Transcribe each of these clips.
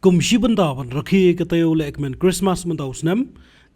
kumshi benda ban rakhi ke tayo le ekmen Christmas benda usnam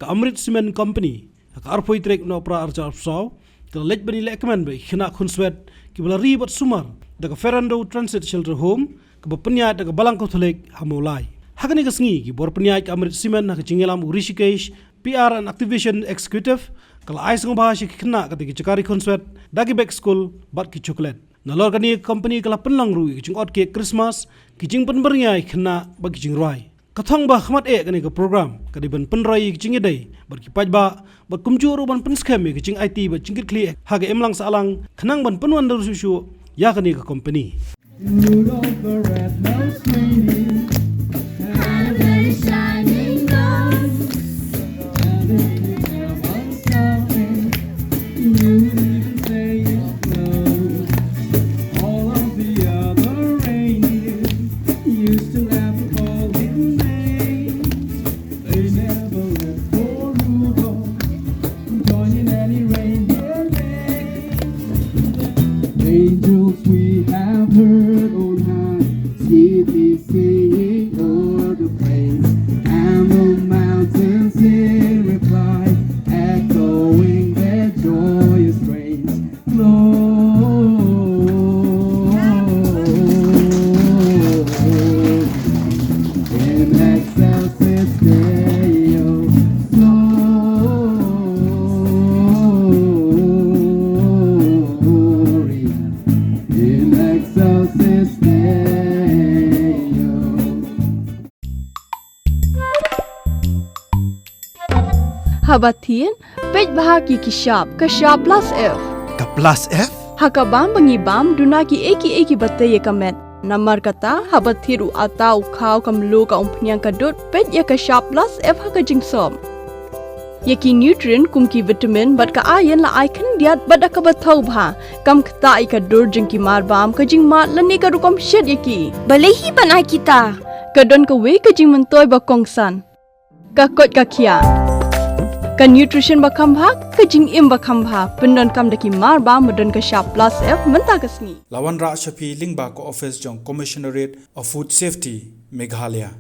ka Amrit Cement Company ka arpoi trek no pra arja apsaw ka lej bani le ekmen be Khynnah Khunswet ki bala ribat sumar daga Ferrando Transit Shelter Home ka bapnya daga balang ko tholek ha Mawlai hakani ka sngi ki bor pnya ka Amrit Cement ha chingelam Rishikesh PR and Activation Executive kala ais ng bahasa Khynnah ka tiki chakari Khunswet dagi back school bat ki chocolate nalor kani company kala penlang ru ki ot ke Christmas ki jing penbernya Khynnah bagi jing roi kathong ba khmat e kani ka program kadi ban penroi ki jing dei bar ki paj ba bat kumjuru ban pen scam ki jing IT ba jingit kli ha ga emlang salang khnang ban penwan dur su ya kani ka company Angels we have heard on high, sweetly singing o'er the plains, and the mountains in reply, echoing their joyous strains. Lord, in excelsis Deo, Habatin, pej bahagi kishap, kashap plus F. Ka plus F? Hakabam bangibam dunaki eki batay kamet. Namar kata habathiru atau kau kamlu ka umpnyang kadut pej ya kashap plus F hakajing som. Yaki nutrient kumki vitamin bat ka ayan la aikan diat bat akabatau bha kam kata ikadur jengki marbam kajing mat lani ka rukom shed yaki. Balehi banai kita. Kadon ka we kajing mentoy bakongsan. Kakot kakia. Ka nutrition bakam bha kajing im bakam bha pendon kam daki marba medon ka sharp plus F menta kasni Lawan Ra Shafi Lingba ko office jong Commissionerate of Food Safety Meghalaya.